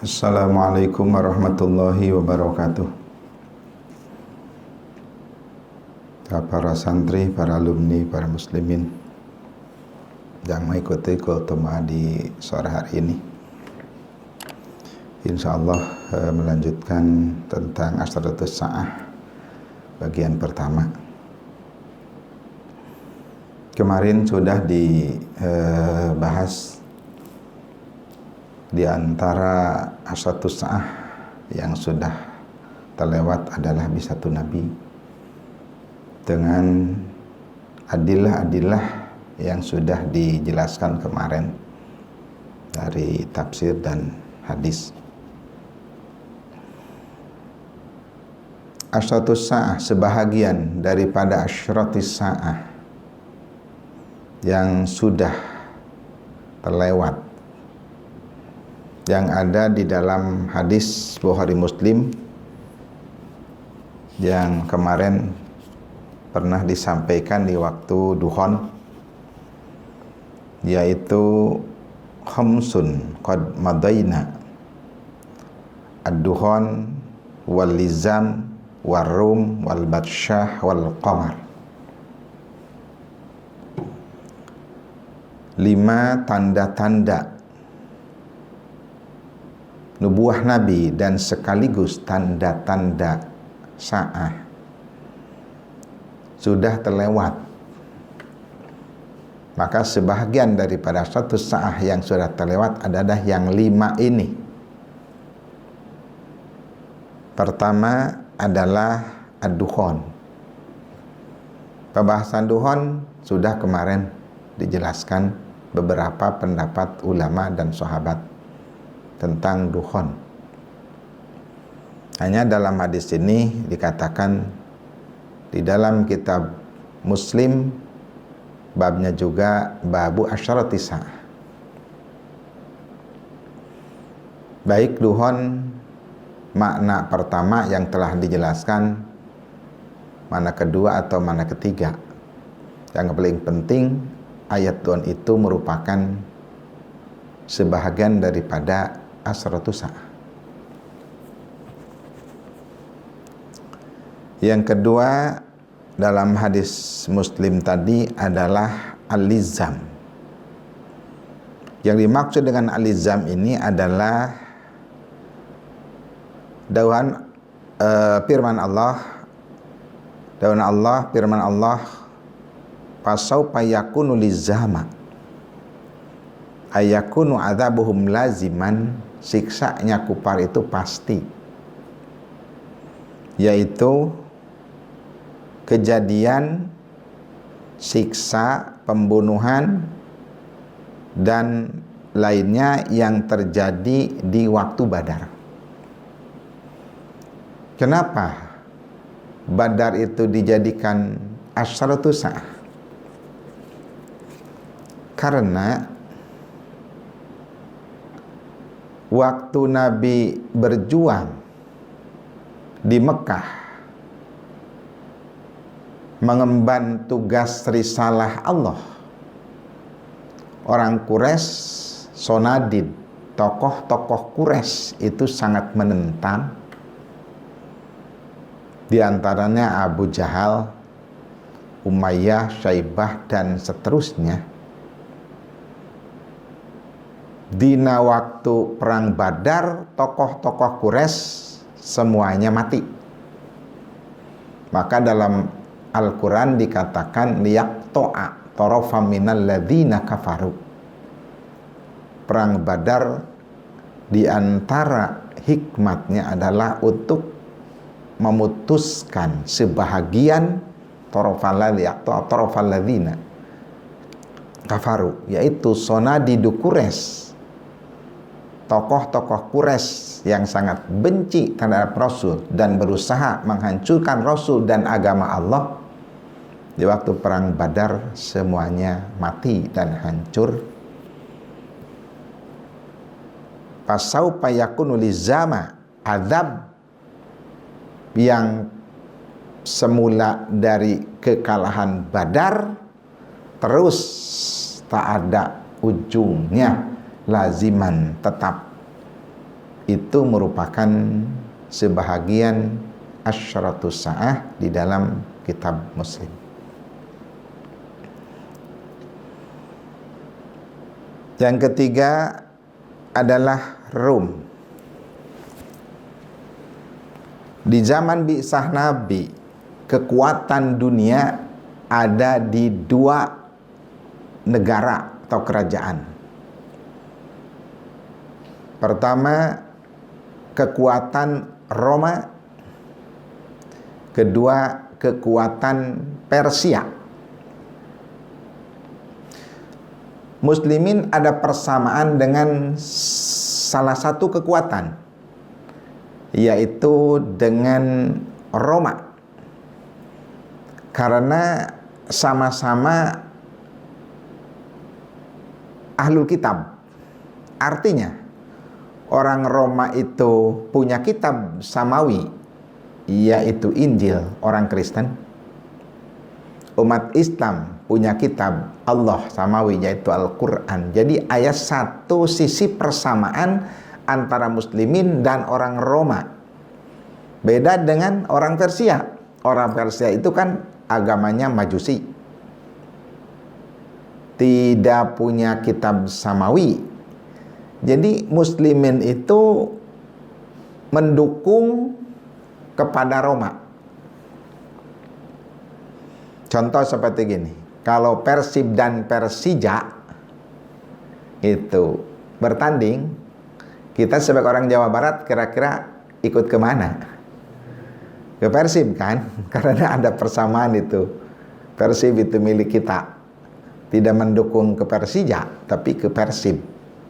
Assalamualaikum warahmatullahi wabarakatuh. Para santri, para alumni, para muslimin yang mengikuti kultum di sore hari ini, insyaallah melanjutkan tentang Asyratus Sa'ah bagian pertama. Kemarin sudah dibahas di antara Asyratus Sa'ah yang sudah terlewat adalah Bi'tsatun Nabi dengan adillah-adillah yang sudah dijelaskan kemarin dari tafsir dan hadis. Asyratus Sa'ah, sebahagian daripada Asyratus Sa'ah yang sudah terlewat, yang ada di dalam hadis Bukhari Muslim yang kemarin pernah disampaikan di waktu duhon, yaitu khamsun qad madaina ad-duhon wal lizam wal rum wal batsyah wal qamar. 5 tanda-tanda nubuah Nabi dan sekaligus tanda-tanda sa'ah sudah terlewat. Maka sebahagian daripada Asyratus Sa'ah yang sudah terlewat adalah yang 5 ini. Pertama adalah ad-dukhon. Pembahasan duhon sudah kemarin dijelaskan beberapa pendapat ulama dan sahabat tentang dukhon. Hanya dalam hadis ini dikatakan di dalam kitab Muslim, babnya juga babu asyratis sa'ah. Baik duhon makna pertama yang telah dijelaskan, mana kedua atau mana ketiga. Yang paling penting ayat duhon itu merupakan sebahagian daripada Asyratus Sa'ah. Yang kedua dalam hadis Muslim tadi adalah al-lizam. Yang dimaksud dengan al-lizam ini adalah dauhan firman Allah, firman Allah, fasaufa yakunu lizama ayakunu adzabuhum laziman, siksanya kufar itu pasti, yaitu kejadian siksa, pembunuhan dan lainnya yang terjadi di waktu Badar. Kenapa Badar itu dijadikan Asyratus Sa'ah? Karena waktu Nabi berjuang di Mekah mengemban tugas risalah Allah, orang Quraisy, Sonadid, tokoh-tokoh Quraisy itu sangat menentang. Di antaranya Abu Jahal, Umayyah, Syaibah dan seterusnya. Dina waktu perang Badar, tokoh-tokoh Quraisy semuanya mati. Maka dalam Al-Quran dikatakan liyaqto'a tarafa minal ladzina kafaru. Perang Badar di antara hikmatnya adalah untuk memutuskan sebahagian tarafal ladzina kafaru, yaitu sonadidu Quraisy, tokoh-tokoh Quraisy yang sangat benci terhadap Rasul dan berusaha menghancurkan Rasul dan agama Allah. Di waktu perang Badar semuanya mati dan hancur. Fasaufa yakunu lizama, azab yang semula dari kekalahan Badar terus tak ada ujungnya, laziman tetap itu merupakan sebahagian asyratus sa'ah di dalam kitab Muslim. Yang ketiga adalah Rum. Di zaman bi'sah Nabi, kekuatan dunia ada di dua negara atau kerajaan. Pertama, kekuatan Roma. Kedua, kekuatan Persia. Muslimin ada persamaan dengan salah satu kekuatan, yaitu dengan Roma, karena sama-sama ahlul kitab. Artinya orang Roma itu punya kitab samawi, yaitu Injil, orang Kristen. Umat Islam punya kitab Allah samawi, yaitu Al-Quran. Jadi ayat satu sisi persamaan antara muslimin dan orang Roma. Beda dengan orang Persia. Orang Persia itu kan agamanya Majusi, tidak punya kitab samawi. Jadi muslimin itu mendukung kepada Roma. Contoh seperti gini, kalau Persib dan Persija itu bertanding, kita sebagai orang Jawa Barat kira-kira ikut kemana? Ke Persib kan? Karena ada persamaan itu. Persib itu milik kita. Tidak mendukung ke Persija, tapi ke Persib.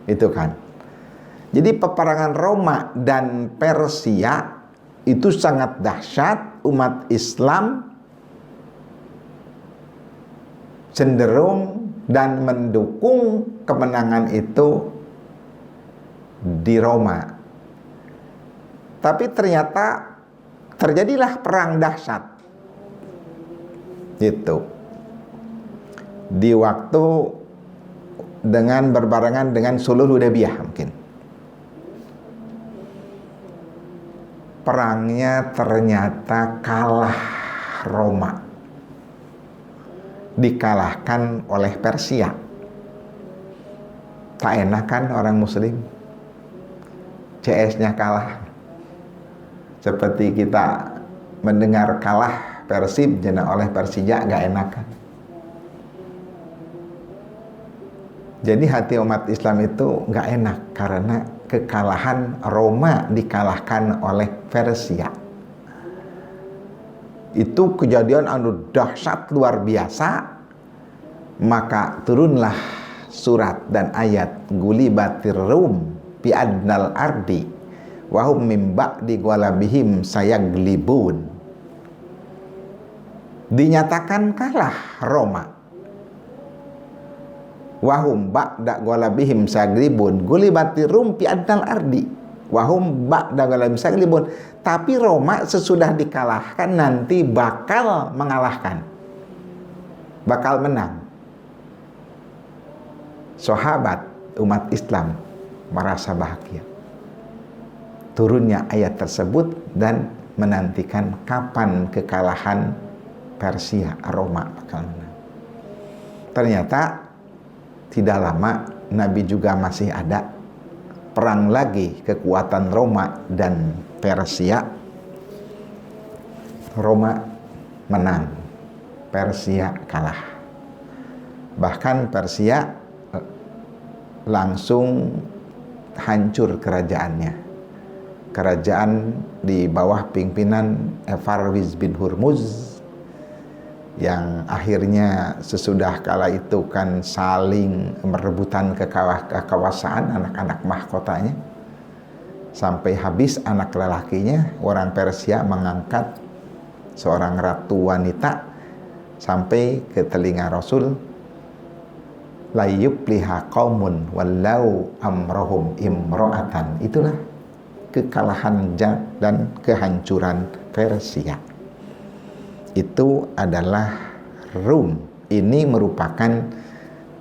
Itu kan. Jadi peperangan Roma dan Persia itu sangat dahsyat. Umat Islam cenderung dan mendukung kemenangan itu di Roma. Tapi ternyata terjadilah perang dahsyat itu di waktu dengan berbarengan dengan Sulhul Hudaybiyah. Mungkin perangnya ternyata kalah Roma, dikalahkan oleh Persia. Tak enak kan orang muslim, CS-nya kalah. Seperti kita mendengar kalah Persib oleh Persija, gak enak kan. Jadi hati umat Islam itu gak enak karena kekalahan Roma dikalahkan oleh Persia. Itu kejadian anu dahsyat luar biasa. Maka turunlah surat dan ayat gulibatir rum bi adnal ardi wahum mim ba'di ghalabihim sayaglibun. Dinyatakan kalah Roma. Wahum ba'da ghalabihim sayaglibun, gulibatir rum bi adnal ardi wahum ba'da ghalabihim sayaglibun. Tapi Roma sesudah dikalahkan nanti bakal mengalahkan, bakal menang. Sahabat umat Islam merasa bahagia. Turunnya ayat tersebut dan menantikan kapan kekalahan Persia, Roma bakal menang. Ternyata tidak lama Nabi juga masih ada perang lagi, kekuatan Roma dan Persia. Roma menang, Persia kalah. Bahkan Persia langsung hancur kerajaannya. Kerajaan di bawah pimpinan Evarwis bin Hurmuz, yang akhirnya sesudah kala itu kan saling merebutan kekuasaan anak-anak mahkotanya. Sampai habis anak lelakinya, orang Persia mengangkat seorang ratu wanita sampai ke telinga Rasul, la yufliha qaumun wallau amrohum imro'atan. Itulah kekalahan dan kehancuran Persia. Itu adalah Rum. Ini merupakan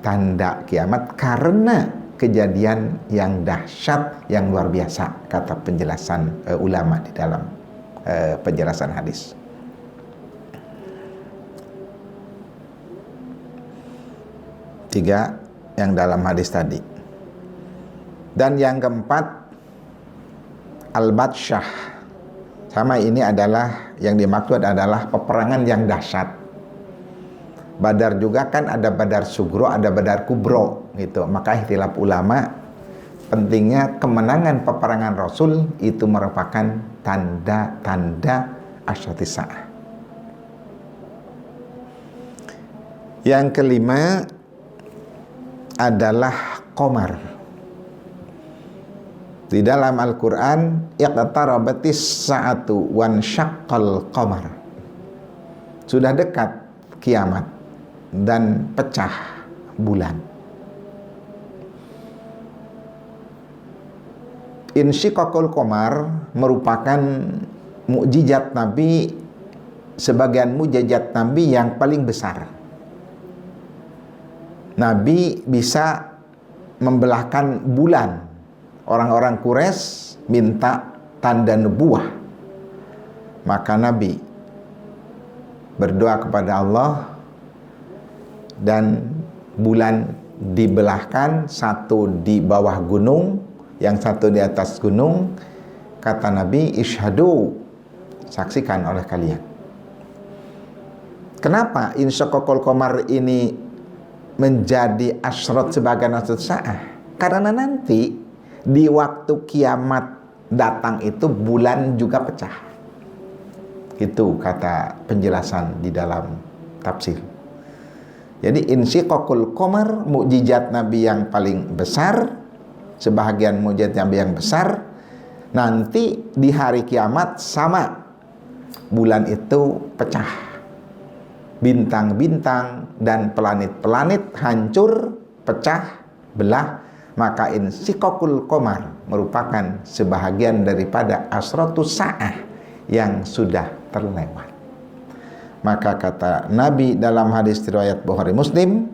tanda kiamat karena kejadian yang dahsyat, yang luar biasa, kata penjelasan ulama di dalam penjelasan hadis. Tiga yang dalam hadis tadi. Dan yang keempat, al-batsyah. Sama, ini adalah yang dimaksud adalah peperangan yang dahsyat. Badar juga kan ada Badar Sugro, ada Badar Kubro gitu. Maka ikhtilaf ulama pentingnya kemenangan peperangan Rasul itu merupakan tanda-tanda asyatis sa'ah. Yang kelima adalah qamar. Di dalam Al-Qur'an, iqtarabatis sa'atu wan syaqqal qamar. Sudah dekat kiamat dan pecah bulan. Insyiqaqul qamar merupakan mukjizat Nabi, sebagian mukjizat Nabi yang paling besar. Nabi bisa membelahkan bulan. Orang-orang Quraisy minta tanda nubuwah. Maka Nabi berdoa kepada Allah dan bulan dibelahkan, satu di bawah gunung, yang satu di atas gunung. Kata Nabi, isyhadu, saksikan oleh kalian. Kenapa insyiqaqul qamar ini menjadi asyrat sebagai asyarat sa'ah? Karena nanti di waktu kiamat datang itu bulan juga pecah. Itu kata penjelasan di dalam tafsir. Jadi insyiqaqul qamar, mukjizat Nabi yang paling besar, sebahagian mukjizat Nabi yang besar. Nanti di hari kiamat sama, bulan itu pecah, bintang-bintang dan planet-planet hancur, pecah, belah. Maka insyiqaqul qamar merupakan sebahagian daripada asratus sa'ah yang sudah terlewat. Maka kata Nabi dalam hadis riwayat Bukhari Muslim,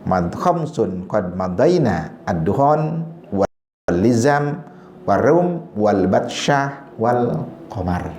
mad khamsun qad madaina ad-duhan wal lizam warum wal batsyah wal qamar.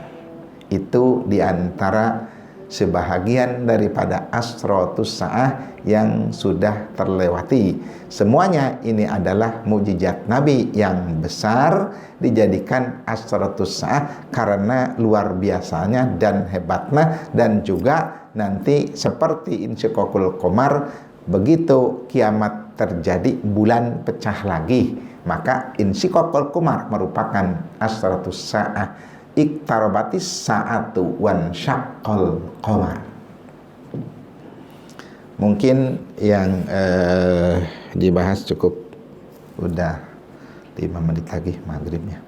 Itu diantara sebahagian daripada asratus sa'ah yang sudah terlewati. Semuanya ini adalah mukjizat Nabi yang besar, dijadikan asratus sa'ah karena luar biasanya dan hebatnya. Dan juga nanti seperti insyiqaqul qamar, begitu kiamat terjadi bulan pecah lagi, maka insyiqaqul qamar merupakan asratus sa'ah. Iqtarabatis sa'atu wan syaqqal qamar. Mungkin yang dibahas cukup, udah 5 menit lagi maghribnya.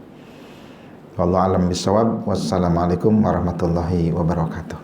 Wallahu a'lam bishawab. Wassalamualaikum warahmatullahi wabarakatuh.